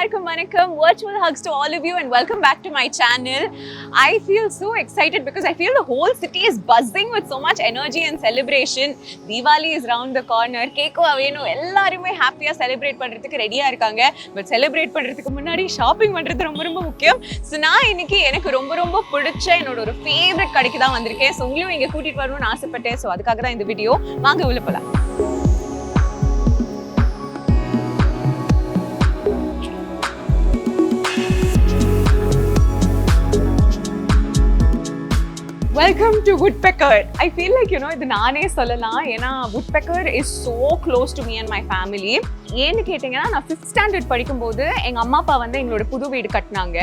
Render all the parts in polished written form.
எல்லாருக்கும் வணக்கம். Virtual hugs to all of you and welcome back to my channel. I feel so excited because I feel the whole city is buzzing with so much energy and celebration. Diwali is round the corner. Cake avenu எல்லாரும் ஹாப்பியா celebrate பண்றதுக்கு ரெடியா இருக்காங்க. But celebrate பண்றதுக்கு முன்னாடி shopping பண்றது ரொம்ப ரொம்ப முக்கியம். சோ நான் இன்னைக்கு எனக்கு ரொம்ப பிடிச்ச என்னோட ஒரு ஃபேவரட் கடைக்கு தான் வந்திருக்கேன். சோ உங்களையும் இங்க கூட்டிட்டு வரணும்னு ஆசைப்பட்டேன். சோ அதுக்காக தான் இந்த வீடியோ. வாங்க உள்ள போலாம். Welcome to Woodpecker. I feel like, இது நானே சொல்லலாம். ஏன்னா Woodpecker is so close to me and my family. ஏன்னு கேட்டிங்கன்னா நான் 5th standard படிக்கும்போது எங்கள் அம்மா அப்பா வந்து எங்களோட புது வீடு கட்டினாங்க.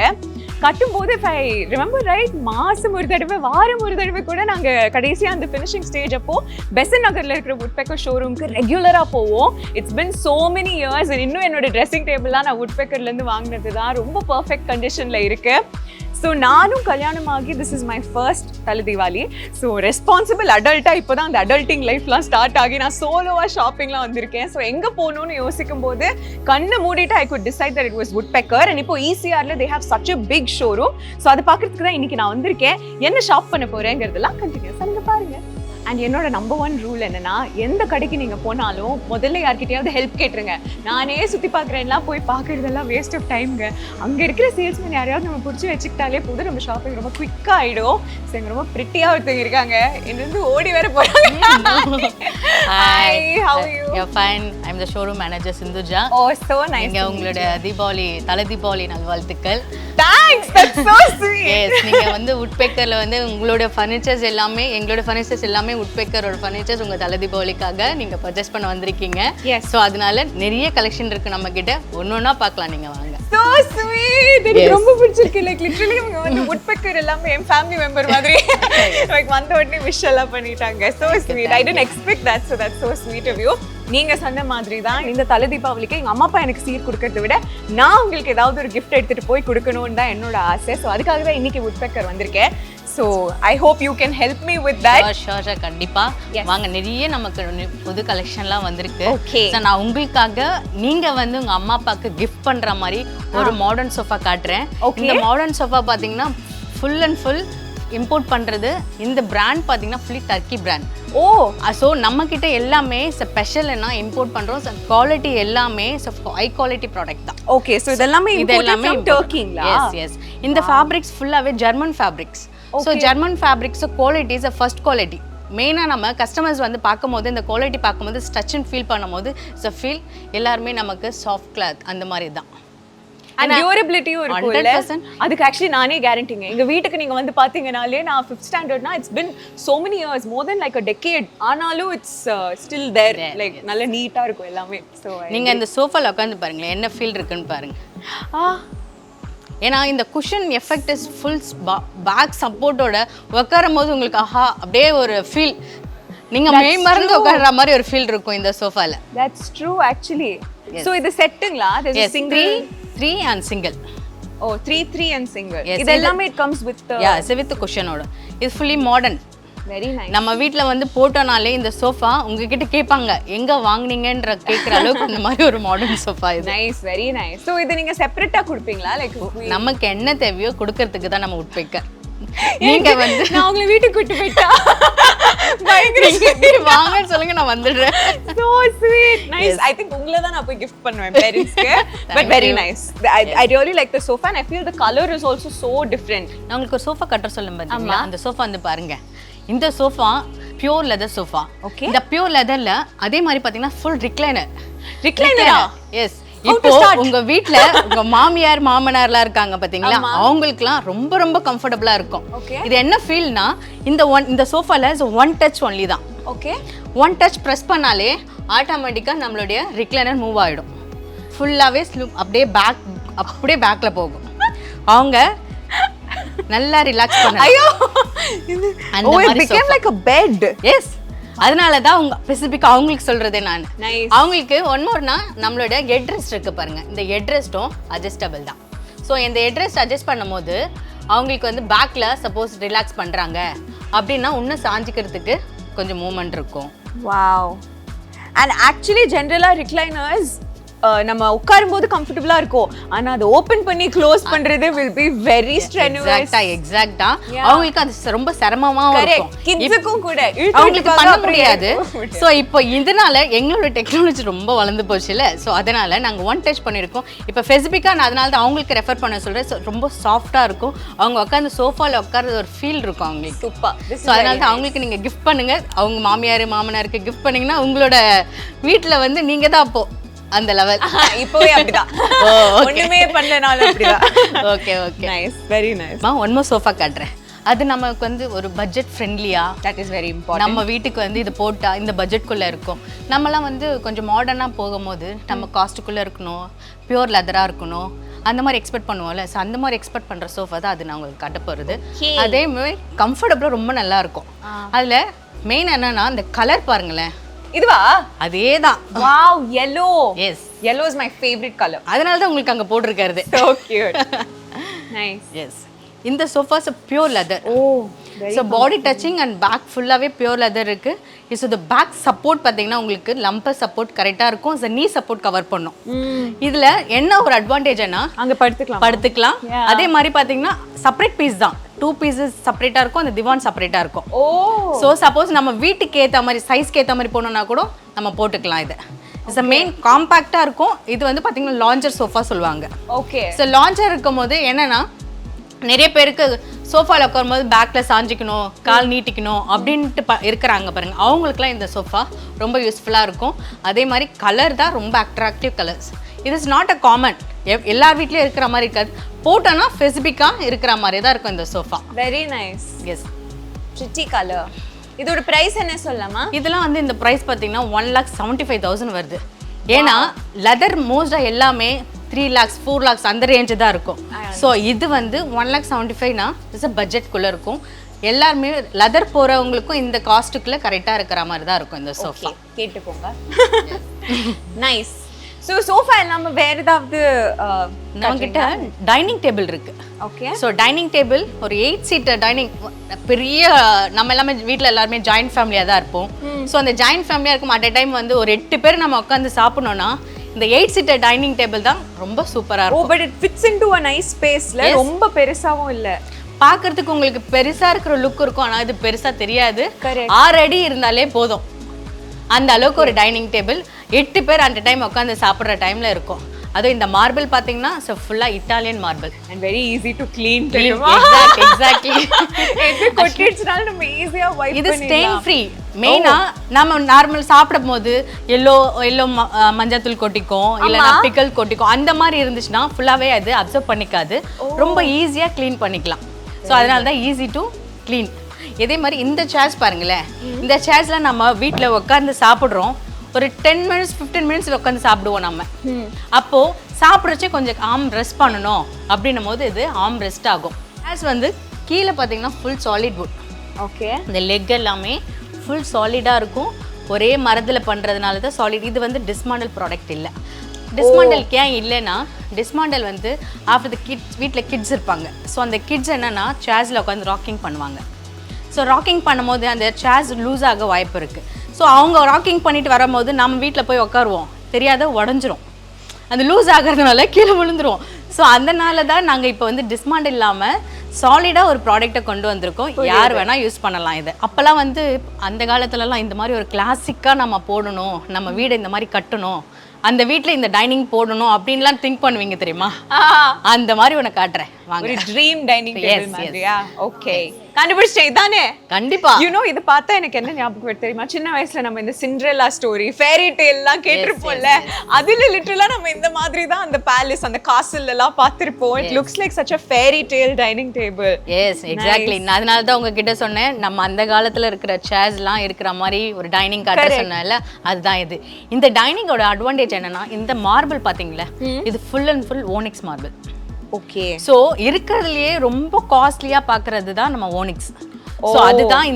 கட்டும்போது if I remember right, மாதம் ஒரு தடவை வாரம் ஒரு தடவை கூட நாங்கள் கடைசியாக அந்த ஃபினிஷிங் ஸ்டேஜ் அப்போ பெசன்ட் நகரில் இருக்கிற Woodpecker ஷோரூமுக்கு ரெகுலராக போவோம். It's been so many years. இன்னும் என்னோட ட்ரெஸ்ஸிங் டேபிள்லாம் நான் Woodpeckerலேருந்து வாங்கினது தான். ரொம்ப பர்ஃபெக்ட் கண்டிஷனில் இருக்குது. ஸோ நானும் கல்யாணமாகி திஸ் இஸ் மை ஃபர்ஸ்ட் தலை தீபாவளி. ஸோ ரெஸ்பான்சிபிள் அடல்ட்டாக இப்போ தான் அந்த அடல்ட்டிங் லைஃப்லாம் ஸ்டார்ட் ஆகி நான் சோலோவாக ஷாப்பிங்லாம் வந்திருக்கேன். ஸோ எங்கே போகணும்னு யோசிக்கும் போது கண்ணை மூடிட்டு I could decide that it was Woodpecker. And இப்போ ECRல they have such a big showroom. So அதை பார்க்கறதுக்கு தான் இன்னைக்கு நான் வந்திருக்கேன். என்ன ஷாப் பண்ண போகிறேங்கிறதெல்லாம் கண்டினியூஸாக நீங்கள் பாருங்கள். அண்ட் என்னோட நம்பர் 1 ரூல் என்னன்னா, எந்த கடைக்கு நீங்கள் போனாலும் முதல்ல யார்கிட்டயாவது ஹெல்ப் கேட்டுருங்க. நானே சுற்றி பார்க்குறேன்லாம் போய் பார்க்குறதெல்லாம் வேஸ்ட் ஆஃப் டைம்ங்க. அங்கே இருக்கிற சேல்ஸ்மேன் யாரையாவது நம்ம பிடிச்சி வச்சுக்கிட்டாலே போதும், நம்ம ஷாப்பிங் ரொம்ப குயிக்காக ஆகிடும். ஸோ எங்க ரொம்ப பிரிட்டியாக ஒருத்தங்க இருக்காங்க, என்னருந்து ஓடி வர போகிறாங்க. Hi, how are you? You're fine. I'm the showroom manager Sindhuja. Oh, so nice. நீங்க உங்களோட தீபாவளி தலை தீபாவளி நல்வாழ்த்துக்கள். Thanks, that's so sweet. Yes, நீங்க வந்து Woodpeckerல வந்து உங்களோட ஃபர்னிச்சர்ஸ் எல்லாமே, எங்களோட ஃபர்னிச்சர்ஸ் எல்லாமே Woodpeckerோட ஃபர்னிச்சர்ஸ் உங்க தலை தீபாவளிக்காக நீங்க பர்ச்சேஸ் பண்ண வந்திருக்கீங்க. ஸோ அதனால நிறைய கலெக்ஷன் இருக்கு நம்ம கிட்ட. ஒன்னொன்னா பார்க்கலாம், நீங்க வாங்க. So sweet. எனக்கு ரொம்ப பிடிச்சிருக்கு. லைக் லிட்டரலி அவங்க வந்து Woodpecker எல்லாமே என் ஃபேமிலி மெம்பர் மாதிரி. லைக் வந்த உடனே விஷ் எல்லாம் பண்ணிட்டாங்க. So sweet. I didn't expect that. So that's so sweet of you. நீங்க சொன்ன மாதிரி தான் இந்த தலை தீபாவளிக்கு எங்க அம்மா அப்பா எனக்கு சீர் கொடுக்கறத விட நான் உங்களுக்கு ஏதாவது ஒரு கிஃப்ட் எடுத்துட்டு போய் கொடுக்கணும்னு தான் என்னோட ஆசை. ஸோ அதுக்காக தான் இன்னைக்கு Woodpecker வந்திருக்கேன். So I hope you can help me with that. Sure கண்டிப்பா வாங்க. நிறைய நமக்கு புது கலெக்ஷன்லாம் வந்திருக்கு. ஓகே, நான் உங்களுக்காக நீங்க வந்து உங்க அம்மா அப்பாவுக்கு கிஃப்ட் பண்ற மாதிரி ஒரு மாடர்ன் சோஃபா காட்டுறேன். இந்த மாடர்ன் சோஃபா பாத்தீங்கன்னா ஃபுல் அண்ட் ஃபுல் இம்போர்ட் பண்றது. இந்த பிராண்ட் பாத்தீங்கன்னா fully Turkey brand. Oh, so நம்ம கிட்ட எல்லாமே ஸ்பெஷல்னா இம்போர்ட் பண்றோம். குவாலிட்டி எல்லாமே ஹை குவாலிட்டி ப்ராடக்ட் தான். ஓகே, ஸோ இதெல்லாமே டர்க்கிங்களா? Yes yes. இந்த ஃபேப்ரிக்ஸ் ஃபுல்லாவே German fabrics. So German fabrics quality is first quality. மெயினாக நம்ம கஸ்டமர்ஸ் வந்து பார்க்கும்போது இந்த குவாலிட்டி பார்க்கும்போது டச் அண்ட் ஃபீல் பண்ணும்போது இட்ஸ் ஃபீல் எல்லாருமே நமக்கு சாஃப்ட் கிளாத் அந்த மாதிரி தான். அண்ட் டியூரபிலிட்டியும் இருக்குல்ல. அதுக்கு ஆக்சுவலி நானே கேரண்டிங்க. எங்க வீட்டுக்கு நீங்க வந்து பாத்தீங்கனாலே நான் 5th ஸ்டாண்டர்ட்னா it's been so many years, more than like a decade. ஆனாலும் இட்ஸ் ஸ்டில் தேர். லைக் நல்ல நீட்டா இருக்கும் எல்லாமே. ஸோ நீங்க இந்த சோஃபால உட்காந்து பாருங்களேன், என்ன ஃபீல் இருக்குன்னு பாருங்க. ஏன்னா இந்த cushion effect is full back சப்போர்ட்டோட உட்காரும் போது உங்களுக்கு அப்படியே ஒரு ஃபீல், நீங்க மெய் மறந்து உட்கார்ற மாதிரி ஒரு ஃபீல் இருக்கும் இந்த சோஃபால. That's true actually. So இது செட்டுங்களா? There's a single 3 and single. Oh, 3 and single. இது எல்லாமே it comes with the with குஷனோட. இது fully modern. Very nice. நம்ம வீட்ல வந்து போட்டோனாலே இந்த சோஃபா உங்ககிட்ட கேட்பாங்க எங்க வாங்குனீங்கன்ற கேக்குற அளவுக்கு இந்த மாதிரி ஒரு மாடர்ன் சோஃபா இது. Nice, very nice. சோ இது நீங்க செப்பரேட்டா கொடுப்பீங்களா? லைக் நமக்கு என்ன தேவையோ கொடுக்கிறதுக்கு தான் நம்ம Woodpecker. நீங்க வந்து நான் உங்களை வீட்டுக்கு கூட்டி போயிட்டா வாங்கன்னு சொல்லுங்க, நான் வந்துடுறேன். So sweet. Nice. I think உங்களை தான் நான் போய் கிஃப்ட் பண்ணுவேன் பேரண்ட்ஸ்க்கு. But very nice. I really like the sofa and I feel the color is also so different. நான் உங்களுக்கு ஒரு சோஃபா கட்ட சொல்லும் பாத்தீங்களா? அந்த சோஃபா வந்து பாருங்க. இந்த sofa pure leather sofa. Okay, இந்த பியூர் லெதர்ல அதே மாதிரி பாத்தீங்கன்னா ஃபுல் ரிக்ளைனர். எஸ். இப்போ உங்க வீட்ல உங்க மாமியார் மாமனார்லாம் இருக்காங்க பாத்தீங்களா, அவங்களுக்குலாம் ரொம்ப ரொம்ப கம்ஃபர்டபுளா இருக்கும். இது என்ன ஃபீல்னா, இந்த சோஃபால ஒன் டச் ஒன்லி தான். ஓகே, ஒன் டச் பிரஸ் பண்ணாலே ஆட்டோமேட்டிக்கா நம்மளுடைய ரிக்ளைனர் மூவ் ஆயிடும். ஃபுல்லாவே அப்படியே பேக்ல போகும். அவங்க நல்லா ரிலாக்ஸ் பண்ணலாம். ஐயோ, அந்த மாதிரி it became like a bed. Yes. அதனால தான் அவங்க ஸ்பெசிஃபிக்கா அவங்களுக்கு சொல்றதே நான். அவங்களுக்கு ஒன் மோர்னா நம்மளோட ஹெட் ரெஸ்ட் இருக்கு பாருங்க. இந்த ஹெட் ரெஸ்ட்டும் அட்ஜஸ்டபிள் தான். ஸோ இந்த ஹெட் ரெஸ்ட் அட்ஜஸ்ட் பண்ணும்போது அவங்களுக்கு வந்து பேக்ல சப்போஸ் ரிலாக்ஸ் பண்றாங்க அப்படின்னா இன்னும் சாஞ்சிக்கிறதுக்கு கொஞ்சம் மூவ்மெண்ட் இருக்கும். Wow. And actually generally recliners நம்ம உட்காரும்போது கம்ஃபர்ட்டபிளா இருக்கும் ஆனா அது ஓபன் பண்ணி க்ளோஸ் பண்றது will be very strenuous. எக்ஸாக்ட்டா அவங்களுக்கு அது ரொம்ப சிரமமா இருக்கும். கிட்ஸுக்கும் கூட அவங்களுக்கு பண்ண முடியாது. சோ இப்போ இதனால எங்களோட டெக்னாலஜி ரொம்ப வளர்ந்து போச்சுல. சோ அதனால நாங்க ஒன் டச் பண்ணிருக்கோம். இப்போ ஸ்பெசிஃபிக்கா நான் அதனால தான் அவங்களுக்கு ரெஃபர் பண்ண சொல்றேன். ரொம்ப சாஃப்ட்டா இருக்கும். அவங்க உட்கார்ந்து சோஃபால உட்கார்றது ஒரு ஃபீல் இருக்கும் அவங்களுக்கு. சூப்பர். சோ அதனால தான் அவங்களுக்கு நீங்க கிஃப்ட் பண்ணுங்க. அவங்க மாமியார் மாமனாருக்கு கிஃப்ட் பண்ணீங்கன்னா உங்களோட வீட்ல வந்து நீங்க தான் அப்போ அந்த லெவல். இப்போவே அப்படிதான். ஒண்ணுமே பண்ணலனால அப்படிதான். Okay okay nice, very nice. One more sofa காட்டுறேன். அது நமக்கு வந்து ஒரு பட்ஜெட் ஃப்ரெண்ட்லியா, தட் இஸ் வெரி இம்பார்ட்டன்ட். நம்ம வீட்டுக்கு வந்து இது போட்டா இந்த பட்ஜெட்குள்ள இருக்கும். நம்மலாம் வந்து கொஞ்சம் மாடர்னா போகும்போது நம்ம காஸ்ட்டுக்குள்ள இருக்கணும், பியூர் லெதரா இருக்கணும், அந்த மாதிரி எக்ஸ்பெக்ட் பண்ணுவோம்ல. ஸோ அந்த மாதிரி எக்ஸ்பெக்ட் பண்ற சோஃபா தான் அது நான் உங்களுக்கு காட்ட போறது. அதே மாதிரி கம்ஃபர்டபுளாக ரொம்ப நல்லா இருக்கும். அதுல மெயின் என்னன்னா இந்த கலர் பாருங்களேன். இதுவா? அதேதான். Wow, yellow. Yes, yellow is my favorite color. அதனால தான் உங்களுக்கு அங்க போட்டுருக்காரு. So cute. Nice. எஸ், இந்த sofas pure leather. Oh, so body touching and back ஃபுல்லாகவே பியூர் லெதர் இருக்கு. ஸோ இந்த பேக் சப்போர்ட் பார்த்தீங்கன்னா உங்களுக்கு லம்பர் சப்போர்ட் கரெக்டாக இருக்கும். ஸோ நீ சப்போர்ட் கவர் பண்ணும். இதில் என்ன ஒரு அட்வான்டேஜ்னா அங்கே படுத்துக்கலாம். அதே மாதிரி பார்த்தீங்கன்னா செப்பரேட் பீஸ் தான். 2 பீசஸ் செப்பரேட்டாக இருக்கும், அந்த திவான் செப்பரேட்டாக இருக்கும். ஓ, ஸோ சப்போஸ் நம்ம வீட்டுக்கு ஏற்ற மாதிரி சைஸ்க்கு ஏற்ற மாதிரி போனோம்னா கூட நம்ம போட்டுக்கலாம். இது இட்ஸ் மெயின் காம்பேக்டாக இருக்கும். இது வந்து பார்த்தீங்கன்னா லாஞ்சர் சோஃபா சொல்லுவாங்க. ஓகே. ஸோ லாஞ்சர் இருக்கும் போது என்னன்னா நிறைய பேருக்கு சோஃபாவில் உட்காரும்போது பேக்கில் சாஞ்சிக்கணும், கால் நீட்டிக்கணும் அப்படின்ட்டு இருக்கிறாங்க பாருங்க. அவங்களுக்குலாம் இந்த சோஃபா ரொம்ப யூஸ்ஃபுல்லாக இருக்கும். அதே மாதிரி கலர் தான் ரொம்ப அட்ராக்டிவ் கலர்ஸ். இது இஸ் நாட் அ காமன், எல்லார் வீட்லேயும் இருக்கிற மாதிரி இருக்காது. போட்டோன்னா ஸ்பெசிஃபிக்காக இருக்கிற மாதிரி தான் இருக்கும் இந்த sofa. Very nice. Yes, pretty color. இதோட பிரைஸ் என்ன சொல்லலாமா? இதெல்லாம் வந்து இந்த ப்ரைஸ் பார்த்தீங்கன்னா 1,75,000 வருது. ஏன்னா லெதர் மோஸ்டாக எல்லாமே 3 lakhs 4 lakhs அந்த ரேஞ்சு தான் இருக்கும். ஸோ இது வந்து 1,75,000னா இட்ஸ் அ பட்ஜெட்குள்ளே இருக்கும். எல்லாருமே லெதர் போகிறவங்களுக்கும் இந்த காஸ்ட்டுக்குள்ளே கரெக்டாக இருக்கிற மாதிரி தான் இருக்கும் இந்த சோஃபா. கேட்டுக்கோங்க. நைஸ். ஸோ சோஃபா இல்லாமல் வேற ஏதாவது நம்மகிட்ட டைனிங் டேபிள் இருக்கு. ஓகே. ஸோ டைனிங் டேபிள் ஒரு 8 சீட்டர் டைனிங், பெரிய நம்ம எல்லாமே வீட்டில் எல்லாருமே ஜாயின்ட் ஃபேமிலியாக தான் இருப்போம். ஸோ அந்த ஜாயின்ட் ஃபேமிலியாக இருக்கும் அட் எ டைம் வந்து ஒரு 8 பேர் நம்ம உட்காந்து சாப்பிடணும்னா இந்த 8 சீட்டர் டைனிங் டேபிள் தான் ரொம்ப சூப்பராக இருக்கும். But it fits into a nice spaceல. ரொம்ப பெருசாவும் இல்ல. பார்க்கறதுக்கு உங்களுக்கு பெருசா இருக்கிற லுக் இருக்கும், ஆனால் இது பெருசா தெரியாது. 6 அடி இருந்தாலே போதும். அந்த அளவுக்கு ஒரு டைனிங் டேபிள் 8 பேர் அந்த டைம் உட்காந்து சாப்பிட்ற டைம்ல இருக்கும். அதுவும் இந்த மார்பிள் பார்த்தீங்கன்னா ஃபுல்லா Italian marble and very easy to clean. தெரியுமா? எக்ஸாக்ட்லி. இது கொட்டிடுச்சுனால நம்ம ஈஸியா வைப் இது ஸ்டெயின் ஃப்ரீ. மெயினா நம்ம நார்மல் சாப்பிடும் போது எல்லோ மஞ்சத்தூள் கொட்டிக்கும், இல்லைன்னா பிக்கல் கொட்டிக்கும். அந்த மாதிரி இருந்துச்சுன்னா ஃபுல்லாவே அது அப்சர்வ் பண்ணிக்காது. ரொம்ப ஈஸியா க்ளீன் பண்ணிக்கலாம். ஸோ அதனால தான் ஈஸி டு க்ளீன். இதே மாதிரி இந்த சேர்ஸ் பாருங்களேன். இந்த சேர்ஸ்ல நம்ம வீட்டில் உட்காந்து சாப்பிட்றோம். ஒரு 10 minutes 15 minutes உட்காந்து சாப்பிடுவோம் நம்ம. அப்போ சாப்பிட்றச்சே கொஞ்சம் ஆர்ம் ரெஸ்ட் பண்ணணும் அப்படின்னும் போது இது ஆர்ம் ரெஸ்ட் ஆகும். சேர்ஸ் வந்து கீழே பார்த்தீங்கன்னா ஃபுல் சாலிட் வுட். ஓகே. இந்த லெக் எல்லாமே ஃபுல் சாலிடாக இருக்கும். ஒரே மரத்தில் பண்ணுறதுனால தான் சாலிட். இது வந்து டிஸ்மாண்டல் ப்ராடக்ட் இல்லை. டிஸ்மாண்டலுக்கு ஏன் இல்லைன்னா டிஸ்மாண்டல் வந்து ஆஃப்டர் த கிட்ஸ், வீட்டில் கிட்ஸ் இருப்பாங்க. ஸோ அந்த கிட்ஸ் என்னென்னா சேர்ஸில் உட்காந்து ராக்கிங் பண்ணுவாங்க. ஸோ ராக்கிங் பண்ணும்போது அந்த சேர்ஸ் லூஸ் ஆக வாய்ப்பு இருக்குது. ஸோ அவங்க ராக்கிங் பண்ணிட்டு வரும்போது நம்ம வீட்டில் போய் உட்காருவோம், தெரியாத உடஞ்சிரும். அந்த லூஸ் ஆகிறதுனால கீழே விழுந்துரும். ஸோ அதனால தான் நாங்கள் இப்போ வந்து டிஸ்மாண்ட் இல்லாமல் சாலிடாக ஒரு ப்ராடக்டை கொண்டு வந்திருக்கோம். யார் வேணால் யூஸ் பண்ணலாம் இதை. அப்போல்லாம் வந்து அந்த காலத்துலலாம் இந்த மாதிரி ஒரு கிளாசிக்காக நம்ம போடணும், நம்ம வீடை இந்த மாதிரி கட்டணும், அந்த வீட்ல இந்த டைனிங் போடணும் அப்படின்லாம் திங்க் பண்ணுவீங்க தெரியுமா? அந்த மாதிரி உனக்கு காட்டுறேன் வாங்க. ஒரு ட்ரீம் டைனிங் டேபிள் மாதிரியா? ஓகே. கண்டுபிடிச்சே இதானே? கண்டிப்பா. யூ நோ இது பார்த்தா எனக்கு என்ன ஞாபகம் வருது தெரியுமா? சின்ன வயசுல நம்ம இந்த சிண்ட்ரெல்லா ஸ்டோரி, ஃபேரி டேல்லாம் கேட்டிருப்போம்ல. அதுல லிட்டரலா நம்ம இந்த மாதிரி தான் அந்த பேலஸ், அந்த காசில் எல்லாம் பார்த்திருப்போம். It looks like such a fairy tale dining table. Yes, exactly. அதனால தான் உங்ககிட்ட சொன்னேன், நம்ம அந்த காலத்துல இருக்கிற சேர்ஸ்லாம் இருக்கிற மாதிரி ஒரு டைனிங் காட்ட சொன்னேன்ல, அதுதான் இது. இந்த டைனிங்கோட அட்வான்டேஜ் என்னன்னா இந்த மார்பிள் பாத்தீங்களா, இது full and full Onyx marble. Okay. So இருக்கிறதுலயே ரொம்ப காஸ்ட்லியா பாக்குறது தான் நம்ம ஓனிக்ஸ். ஸோ அதுதான்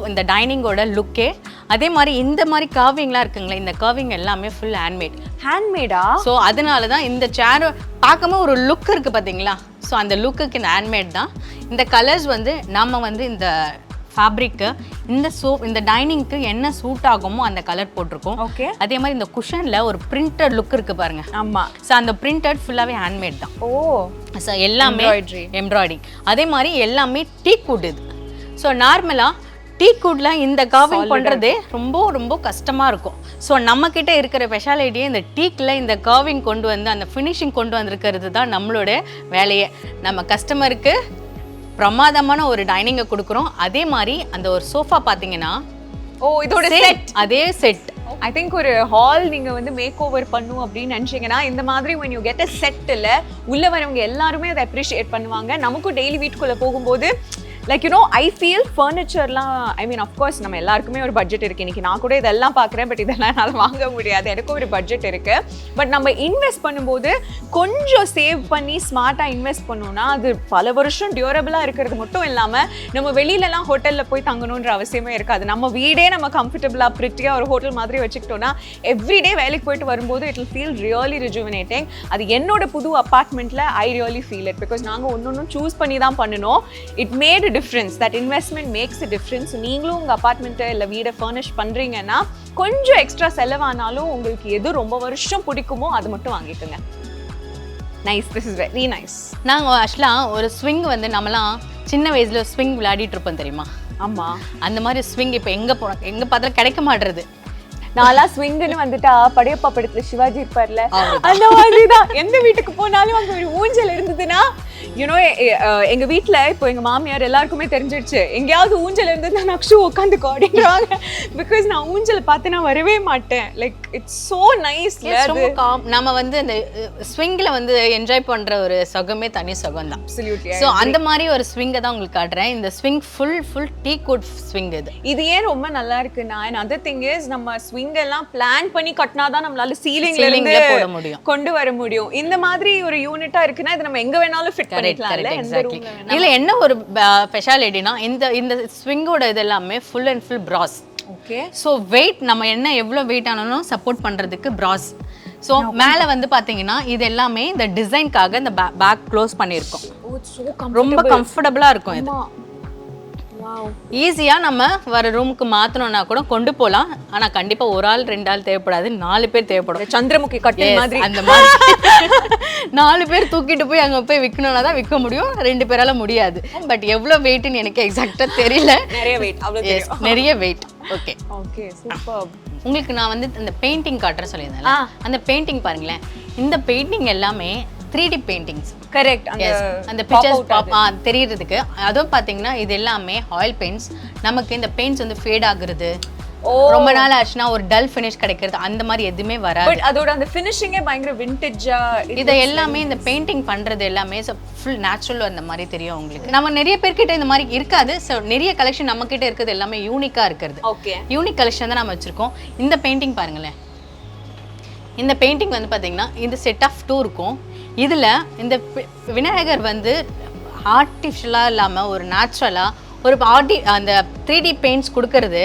இந்த டைனிங்கோட லுக்கே. அதே மாதிரி இந்த மாதிரி கர்விங்லாம் இருக்குங்களா, இந்த கர்விங் எல்லாமே ஃபுல் ஹேண்ட்மேடா. ஸோ அதனால தான் இந்த சேர் பார்க்கும்போது ஒரு லுக் இருக்கு பார்த்தீங்களா. ஸோ அந்த லுக்குக்கு இந்த ஹேண்ட்மேட் தான். இந்த கலர்ஸ் வந்து நம்ம வந்து இந்த ஃபேப்ரிக்கு இந்த டைனிங்க்கு என்ன சூட் ஆகுமோ அந்த கலர் போட்டிருக்கோம். ஓகே. அதே மாதிரி இந்த குஷன்ல ஒரு பிரிண்டட் லுக் இருக்கு பாருங்க. ஆமா. ஸோ அந்த பிரிண்டட் ஃபுல்லாவே ஹேண்ட்மேட் தான். ஓ. ஸோ எல்லாமே எம்ப்ராய்டரி. அதே மாதிரி எல்லாமே டீக் வுட் இது. ஸோ நார்மலா டீக் வுட்ல இந்த கார்விங் பண்றதே ரொம்ப ரொம்ப கஷ்டமா இருக்கும். ஸோ நம்ம கிட்ட இருக்கிற ஸ்பெஷாலிட்டியே இந்த டீக்ல இந்த கார்விங் கொண்டு வந்து அந்த ஃபினிஷிங் கொண்டு வந்திருக்கிறது தான் நம்மளோட வேலையே. நம்ம கஸ்டமருக்கு பிரமாதமான ஒரு டைனிங்கை கொடுக்குறோம். அதே மாதிரி அந்த ஒரு சோஃபா பார்த்தீங்கன்னா இதோட செட், அதே செட். ஐ திங்க் ஒரு ஹால் நீங்க வந்து மேக் ஓவர் பண்ணும் அப்படின்னு நினைச்சீங்கன்னா இந்த மாதிரி when you get a set இல்ல உள்ள வரவங்க எல்லாருமே அதை அப்ரிஷியேட் பண்ணுவாங்க. நமக்கும் டெய்லி வீட்டுக்குள்ள போகும்போது லைக் ஐ ஃபீல் ஃபர்னிச்சர்லாம் ஐ மீன் அஃப்கோர்ஸ் நம்ம எல்லாருக்குமே ஒரு பட்ஜெட் இருக்குது. இன்றைக்கி நான் கூட இதெல்லாம் பார்க்குறேன், பட் இதெல்லாம் என்னால் வாங்க முடியாது. எனக்கும் ஒரு பட்ஜெட் இருக்குது. பட் நம்ம இன்வெஸ்ட் பண்ணும்போது கொஞ்சம் சேவ் பண்ணி ஸ்மார்ட்டாக இன்வெஸ்ட் பண்ணோம்னா அது பல வருஷம் டியூரபிளாக இருக்கிறது மட்டும் இல்லாமல் நம்ம வெளியிலலாம் ஹோட்டலில் போய் தங்கணுன்ற அவசியமே இருக்காது. நம்ம வீடே நம்ம கம்ஃபர்டபுளாக ப்ரிட்டியாக ஒரு ஹோட்டல் மாதிரி வச்சுக்கிட்டோன்னா எவ்ரிடே வேலைக்கு போயிட்டு வரும்போது it will feel really rejuvenating. அது என்னோட புது அப்பார்ட்மெண்ட்டில் I really feel it. Because நாங்கள் ஒன்று சூஸ் பண்ணி தான் பண்ணினோம். It made difference. That investment makes a difference. நீங்களும் உங்க அபார்ட்மெண்ட் இல்ல வீட ஃபர்னிஷ் பண்றீங்கன்னா கொஞ்சம் எக்ஸ்ட்ரா செலவானாலும் உங்களுக்கு எது ரொம்ப வருஷம் பிடிக்குமோ அது மட்டும் வாங்கிக்கோங்க. Nice, this is very nice. நாங்கள் ஆக்சுவலாக ஒரு ஸ்விங் வந்து நம்மலாம் சின்ன வயசுல ஸ்விங் விளையாடிட்டு இருப்போம் தெரியுமா? ஆமா. அந்த மாதிரி ஸ்விங் இப்போ எங்கே பார்த்தாலும் கிடைக்க மாட்டுறது. நான்லாம் ஸ்விங்குன்னு வந்துட்டா படையப்பா படத்துல சிவாஜி இருப்பார்ல, அந்த மாதிரி தான். எந்த வீட்டுக்கு போனாலும் அங்கே ஒரு ஊஞ்சல் இருந்ததுன்னா எங்க வீட்டுல இப்போ எங்க மாமியார் எல்லாருக்குமே தெரிஞ்சிடுச்சு, எங்கேயாவது ஊஞ்சல் இருந்ததுன்னா நக்ஷு உட்காந்துக்கோ அப்படின்றாங்க. பிகாஸ் நான் ஊஞ்சல் பார்த்து நான் வரவே மாட்டேன். Like it's so nice. நம்ம வந்து அந்த ஸ்விங்ல வந்து என்ஜாய் பண்ற ஒரு சுகமே தனி சுகம் தான். ஸோ அந்த மாதிரி ஒரு ஸ்விங்கை தான் உங்களுக்கு காட்டுறேன். இந்த ஸ்விங் ஃபுல் டீக் வுட் ஸ்விங். இது ஏன் ரொம்ப நல்லா இருக்குன்னா, அதர் திங் இஸ் நம்ம ஸ்விங் எல்லாம் பிளான் பண்ணி கட்டினாதான் நம்மளால சீலிங்ல போட முடியும், கொண்டு வர முடியும். இந்த மாதிரி ஒரு யூனிட்டா இருக்குன்னா இது நம்ம எங்க வேணாலும் ஃபிட் பண்ணிக்கலாம். இதுல என்ன ஒரு ஸ்பெஷாலிட்டினா இந்த ஸ்விங்கோட இது எல்லாமே full and full brass. Okay. So weight நம்ம என்ன எவ்வளோ வெயிட் ஆனாலும் சப்போர்ட் பண்றதுக்கு பிராஸ். ஸோ மேலே வந்து பார்த்தீங்கன்னா இது எல்லாமே இந்த டிசைன்காக இந்த பேக் க்ளோஸ் பண்ணியிருக்கோம். ரொம்ப கம்ஃபர்டபுளாக இருக்கும். இது ஈஸியாக நம்ம வர ரூமுக்கு மாற்றணும்னா கூட கொண்டு போகலாம். ஆனால் கண்டிப்பாக ஒரு ஆள் 2 ஆள் தேவைப்படாது, 4 பேர் தேவைப்படும். சந்திரமுகி கட்டில் மாதிரி அந்த மாதிரி 4 பேர் தூக்கிட்டு போய் அங்கே போய் விற்கணும்னா தான் விற்க முடியும். 2 பேரால முடியாது. பட் எவ்வளோ வெயிட்னு எனக்கு எக்ஸாக்டாக தெரியல. நிறைய வெயிட். Okay okay, super. உங்களுக்கு நான் வந்து இந்த பெயிண்டிங் காட்டுற சொல்லியிருந்தேன். அந்த பெயிண்டிங் பாருங்களேன். இந்த பெயிண்டிங் எல்லாமே 3D பெயிண்டிங்ஸ். கரெக்ட். அந்த பிக்சர்ஸ் தெரியறதுக்கு. அதுவும் பார்த்தீங்கன்னா இது எல்லாமே ஆயில் பெயிண்ட்ஸ். நமக்கு இந்த பெயிண்ட்ஸ் வந்து ஃபேட் ஆகுறது, ரொம்ப நாள் ஆச்சுன்னா ஒரு டல் ஃபினிஷ் கிடைக்கிறது, அந்த மாதிரி எதுவுமே வராது. பட் அதோட அந்த ஃபினிஷிங்கே பயங்கர விண்டேஜா. இது எல்லாமே இந்த பெயிண்டிங் பண்றது எல்லாமே ஃபுல் நேச்சுரல் அந்த மாதிரி தெரியும் உங்களுக்கு. நம்ம நிறைய பேர்கிட்ட இந்த மாதிரி இருக்காது. ஸோ நிறைய கலெக்ஷன் நம்ம கிட்ட இருக்கிறது எல்லாமே யூனிக்கா இருக்கிறது. ஓகே. யூனிக் கலெக்ஷன் தான் நம்ம வச்சிருக்கோம். இந்த பெயிண்டிங் பாருங்களேன். இந்த பெயிண்டிங் வந்து பார்த்தீங்கன்னா இந்த செட் ஆஃப் 2 இருக்கும். இதில் இந்த விநாயகர் வந்து ஆர்டிஃபிஷியலாக இல்லாமல் ஒரு நேச்சுரலாக ஒரு அந்த 3D பெயிண்ட்ஸ் கொடுக்கறது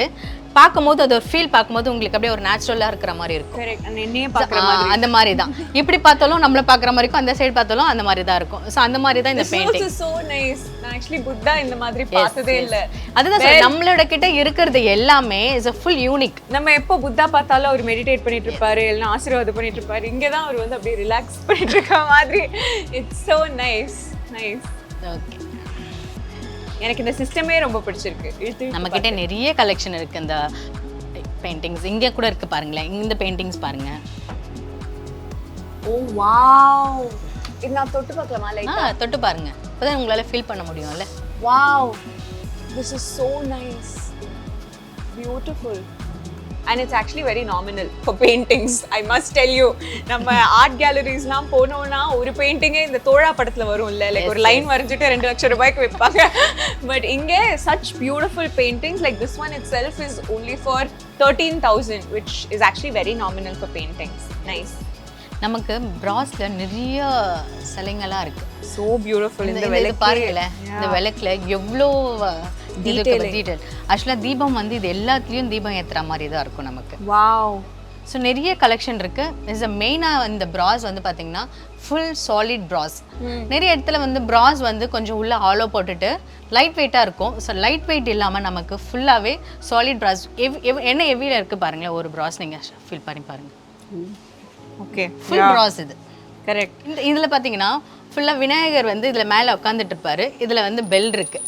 பார்க்கும்போது அது ஒரு ஃபீல் பார்க்கும்போது உங்களுக்கு அப்படியே ஒரு நேச்சுரலாக இருக்கிற மாதிரி இருக்கும். அந்த மாதிரி தான். இப்படி பார்த்தாலும் நம்மளை பார்க்குற மாதிரி இருக்கும், அந்த சைடு பார்த்தாலும் அந்த மாதிரி தான் இருக்கும். ஸோ அந்த மாதிரி தான் இந்த பெயிண்டிங். So nice. நான் ஆக்சுவலி புத்தா இந்த மாதிரி பார்த்ததே இல்லை. அதுதான் நம்மளோட கிட்ட இருக்கிறது எல்லாமே இஸ் a full unique. நம்ம எப்போ புத்தா பார்த்தாலும் அவர் மெடிடேட் பண்ணிட்டு இருப்பாரு, இல்லைன்னா ஆசீர்வாதம் பண்ணிட்டு இருப்பாரு. இங்கே தான் அவர் வந்து அப்படியே ரிலாக்ஸ் பண்ணிட்டு இருக்க மாதிரி. It's so nice. Nice. Okay. எனக்கு இந்த சிஸ்டமே ரொம்ப பிடிச்சிருக்கு. நம்ம கிட்ட நிறைய கலெக்ஷன் இருக்கு. இந்த பெயிண்டிங்ஸ் இங்க கூட இருக்கு பாருங்களேன். இந்த பெயிண்டிங்ஸ் பாருங்க. ஓ வாவ். இது நான் தொட்டு பார்க்கலாமா? லைட்டா தொட்டு பாருங்க. அப்பதான் உங்களால ஃபீல் பண்ண முடியும்ல. Wow. This is so nice. Beautiful. And it's actually very nominal for paintings, I must tell you. நம்ம ஆர்ட் கேலரிஸ்லாம் போனோம்னா ஒரு பெயிண்டிங்கே இந்த தோழா படத்துல வரும்ல, லைக் ஒரு லைன் வரைஞ்சிட்டு 2 லட்சம் ரூபாய்க்கு விற்பாங்க. பட் இங்கே such beautiful paintings, like this one itself is only for 13,000, which is actually very nominal for paintings. Nice. நமக்கு பிராஸ்ல நிறைய சிலைங்கள்லாம் இருக்கு. So beautiful. இந்த விளக்கு பாருங்களேன். இந்த விளக்குல எவ்வளோ டீடைல். ஆக்சுவலாக தீபம் வந்து இது எல்லாத்துலேயும் தீபம் ஏற்றுற மாதிரி தான் இருக்கும் நமக்கு. வாவ். ஸோ நிறைய கலெக்ஷன் இருக்கு. இஸ் மெயினாக இந்த ப்ராஸ் வந்து பார்த்தீங்கன்னா ஃபுல் சாலிட் ப்ராஸ். நிறைய இடத்துல வந்து ப்ராஸ் வந்து கொஞ்சம் உள்ள ஹாலோ போட்டுட்டு லைட் வெயிட்டாக இருக்கும். ஸோ லைட் வெயிட் இல்லாமல் நமக்கு ஃபுல்லாகவே சாலிட் ப்ராஸ் என்ன ஹெவியில் இருக்குது பாருங்களேன். ஒரு ப்ராஸ் நீங்கள் ஃபீல் பண்ணி பாருங்கள். ஓகே, ஃபுல் ப்ராஸ் இது. கரெக்ட். இதில் பார்த்தீங்கன்னா ஃபுல்லாக விநாயகர் வந்து இதில் மேலே உட்காந்துட்டு இருப்பாரு. இதில் வந்து பெல் இருக்குது.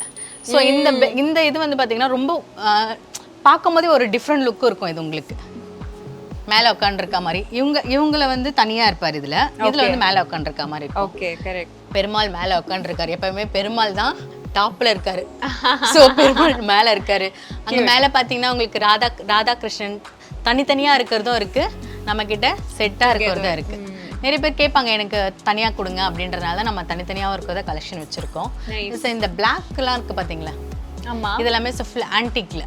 ஸோ இந்த இது வந்து பார்த்தீங்கன்னா ரொம்ப பார்க்கும்போதே ஒரு டிஃப்ரெண்ட் லுக் இருக்கும். இது உங்களுக்கு மேலே உட்காந்துருக்க மாதிரி இவங்கள வந்து தனியாக இருப்பார். இதில் வந்து மேலே உட்காந்துருக்க மாதிரி இருக்கும். Okay, correct. பெருமாள் மேலே உட்காந்துருக்காரு. எப்பவுமே பெருமாள் தான் டாப்ல இருக்காரு. ஸோ பெருமாள் மேலே இருக்காரு. அங்கே மேலே பார்த்தீங்கன்னா உங்களுக்கு ராதாகிருஷ்ணன் தனித்தனியாக இருக்கிறதும் இருக்குது, நம்மக்கிட்ட செட்டாக இருக்கிறதும் இருக்குது. நிறைய பேர் கேட்பாங்க எனக்கு தனியாக கொடுங்க அப்படின்றதுனால நம்ம தனித்தனியாகவும் இருக்கிறத கலெக்ஷன் வச்சுருக்கோம். ஸோ இந்த பிளாக்லாம் இருக்குது பார்த்தீங்களா? ஆமாம், இது எல்லாமே ஃபுல் ஆன்டிக்கில்.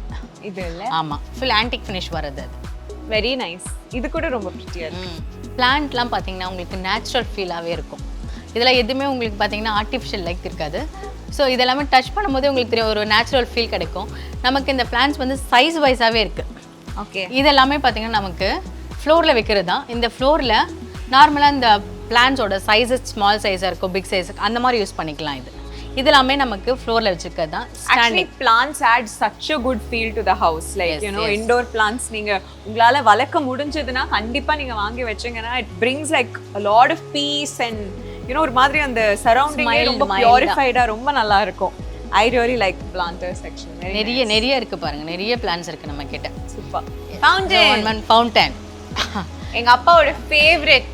இது இல்லை, ஆமாம், ஃபுல் ஆன்டிக் ஃபினிஷ் வர்றது. அது வெரி நைஸ். இது கூட ரொம்ப பிரிட்டியாக இருக்குது. பிளான்ட்லாம் பார்த்தீங்கன்னா உங்களுக்கு நேச்சுரல் ஃபீலாகவே இருக்கும். இதில் எதுவுமே உங்களுக்கு பார்த்தீங்கன்னா ஆர்டிஃபிஷியல் லைக் இருக்காது. ஸோ இதெல்லாமே டச் பண்ணும்போது உங்களுக்கு தெரியும் ஒரு நேச்சுரல் ஃபீல் கிடைக்கும். நமக்கு இந்த பிளான்ட்ஸ் வந்து சைஸ் வைஸாகவே இருக்குது. ஓகே, இதெல்லாமே பார்த்தீங்கன்னா நமக்கு ஃப்ளோரில் வைக்கிறது தான். இந்த ஃப்ளோரில் நார்மலாக இந்த பிளான்ஸோட சைஸஸ் ஸ்மால் சைஸாக இருக்கும், பிக் சைஸ் அந்த மாதிரி யூஸ் பண்ணிக்கலாம். இதெல்லாமே நமக்கு ஃப்ளோரில் வச்சுக்கிறது தான். Actually, plants add such a good feel to the house. Like, you know, indoor plants நீங்கள் உங்களால் வளர்க்க முடிஞ்சதுன்னா கண்டிப்பாக நீங்கள் வாங்கி வச்சிங்கன்னா it brings like a lot of peace and you know ஒரு மாதிரி அந்த சரௌண்டிங் ரொம்ப பியூரிஃபைடாக ரொம்ப நல்லா இருக்கும். I really like the planter section. நிறைய இருக்கு பாருங்க, நிறைய பிளான்ஸ் இருக்கு நம்ம கிட்ட. சூப்பர். ஃபவுண்டன் எங்க அப்பாவோட ஃபேவரட்.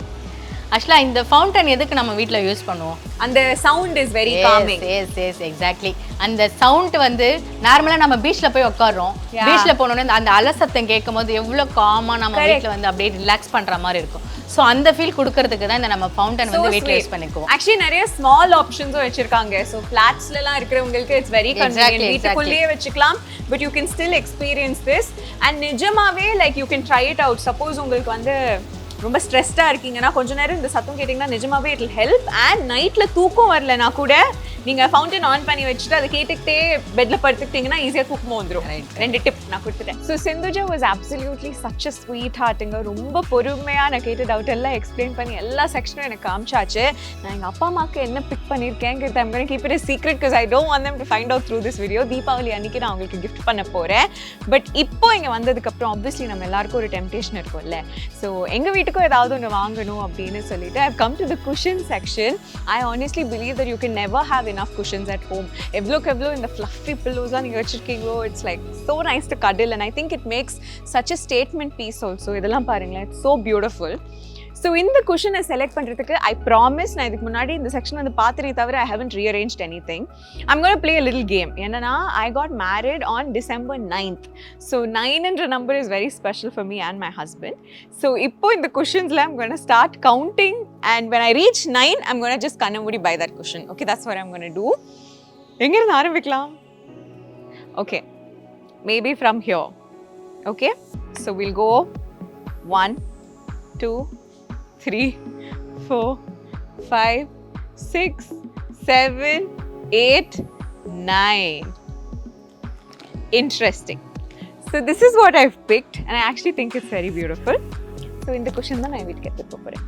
ஆக்சுவலா இந்த ஃபவுண்டன் எதுக்கு நம்ம வீட்ல யூஸ் பண்ணுவோம்? அந்த sound is very calming. Yes exactly. அந்த சவுண்ட் வந்து நார்மலா நம்ம பீச்ல போய் உட்கார்றோம், பீச்ல போனோனே அந்த அலை சத்தம் கேட்கும்போது எவ்வளவு காமா நம்ம வீட்ல வந்து அப்படியே ரிலாக்ஸ் பண்ற மாதிரி இருக்கும். ஸோ அந்த ஃபீல் கொடுக்கறதுக்கு தான் இந்த நம்ம ஃபவுண்டன் வந்து வீட்ல யூஸ் பண்ணிக்குவோம். ஆக்சுவலி நிறைய ஸ்மால் ஆப்ஷன்ஸும் வச்சிருக்காங்க. ஸோ ஃபிளாட்ஸ்லாம் இருக்கிறவங்களுக்கு இட்ஸ் வெரி கன்வீனியன்ட். வீட்டுக்குள்ளேயே வச்சுக்கலாம், but you can still experience this. And நிஜமாவே like you can try it out. Suppose உங்களுக்கு வந்து ரொம்ப ஸ்ட்ரெஸ்டாக இருக்கீங்கன்னா கொஞ்ச நேரம் இந்த சத்தம் கேட்டிங்கன்னா நிஜமாவே இட் வில் ஹெல்ப். அண்ட் நைட்டில் தூக்கம் வரலனா கூட நீங்கள் ஃபவுண்டன் ஆன் பண்ணி வச்சுட்டு அதை கேட்டுக்கிட்டே பெட்டில் படுத்துக்கிட்டிங்கன்னா ஈஸியாக தூக்கமாக வந்துடும். 2 டிப் நான் கொடுத்துட்டேன். So Sindhuja was absolutely such a sweet ஹார்ட்டுங்க. ரொம்ப பொறுமையாக நான் கேட்ட டவுட் எல்லாம் எக்ஸ்பிளைன் பண்ணி எல்லா செக்ஷனும் எனக்கு காமிச்சாச்சு. நான் எங்கள் அப்பா அம்மாவுக்கு என்ன பிக் பண்ணியிருக்கேங்கிறது I'm going keep it a secret because I don't want them to find out through this video. Deepavali அன்னைக்கு நான் அவங்களுக்கு கிஃப்ட் பண்ண போகிறேன். பட் இப்போ இங்கே வந்ததுக்கப்புறம் ஆப்வியஸ்லி நம்ம எல்லாருக்கும் ஒரு டெம்டேஷன் இருக்கும்ல. ஸோ எங்கள் வீட்டுக்கும் ஏதாவது ஒன்று வாங்கணும் அப்படின்னு சொல்லிட்டு I've come to the cushion section. I honestly believe that you can never have enough cushions at home. எவ்வளோ இந்த fluffy pillows நீங்கள் வச்சிருக்கீங்களோ it's like so nice to cuddle and I think it makes such a statement piece also. இதெல்லாம் பாருங்களேன், it's so beautiful. So இந்த குஷனை select பண்ணுறதுக்கு I promise நான் இதுக்கு முன்னாடி இந்த செக்ஷன் வந்து பார்த்துட்டே தவிர I haven't rearranged anything. I'm gonna play a little game. என்னன்னா I got married on December 9th. So 9ன்ற number is very special for me and my husband. So இப்போ இந்த குஷன்ஸில் I'm gonna start counting and when I reach 9 I'm going to just கண்ண மூடி buy that cushion. Okay, that's what I'm going to do. எங்கிருந்து ஆரம்பிக்கலாம்? Okay, maybe from here. Okay, so we'll go 1 2 3 4 5 6 7 8 9. Interesting. So this is what I've picked and I actually think it's very beautiful. So in the cushion தான் நான் வீட்டுக்கு எடுத்துட்டு போறேன்.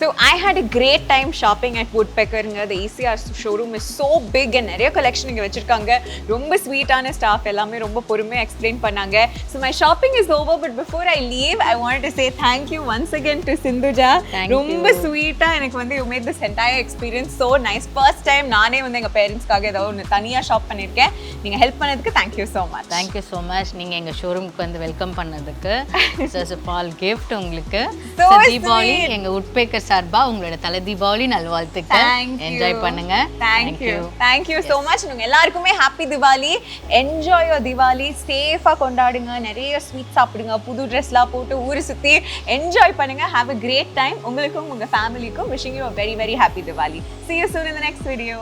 So I had a great time shopping at Woodpecker. The ECR showroom is so big and நிறைய collection இங்க வச்சிருக்காங்க. ரொம்ப ஸ்வீட்டான ஸ்டாஃப் எல்லாமே ரொம்ப பொறுமையா எக்ஸ்பிளைன் பண்ணாங்க. So my shopping is over, but before I leave I wanted to say thank you once again to Sindhuja. ரொம்ப ஸ்வீட்டா எனக்கு வந்து you made this entire experience so nice. First time நானே வந்து எங்க பேரண்ட்ஸ்க்காக ஏதாவது ஒன்று தனியா ஷாப் பண்ணிருக்கேன். நீங்க ஹெல்ப் பண்ணதுக்கு thank you so much. Thank you so much. நீங்க எங்க ஷோரூமுக்கு வந்து வெல்கம் பண்ணதுக்கு as a fall gift உங்களுக்கு. So தீபாவளி எங்க Woodpecker சார்பா உங்களோட தலை தீபாவளி நல்வாழ்த்துக்கள். என்ஜாய் பண்ணுங்க. Thank you so much. உங்க எல்லாருக்குமே happy Deepavali. Enjoy your Deepavali. சேஃபா கொண்டாடுங்க. நிறைய ஸ்வீட் சாப்பிடுங்க. புது ட்ரெஸ்லாம் போட்டு ஊரு சுத்தி என்ஜாய் பண்ணுங்க. Have a great time. உங்களுக்கும் உங்க ஃபேமிலிக்கும் wishing you a very very happy Diwali. See you soon in the next video.